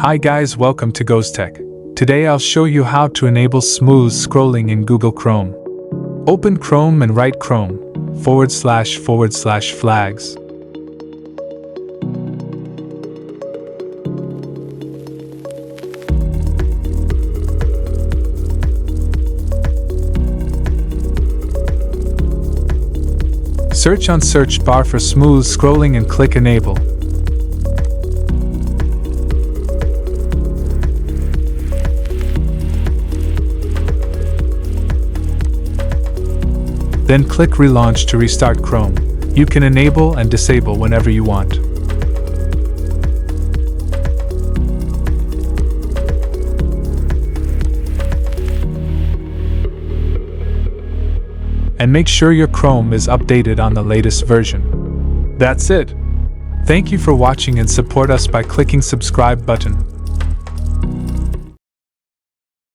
Hi guys, welcome to GosTech. Today I'll show you how to enable smooth scrolling in Google Chrome. Open Chrome and write Chrome //flags. Search on search bar for smooth scrolling and click Enable. Then click Relaunch to restart Chrome. You can enable and disable whenever you want. And make sure your Chrome is updated on the latest version. That's it. Thank you for watching and support us by clicking subscribe button.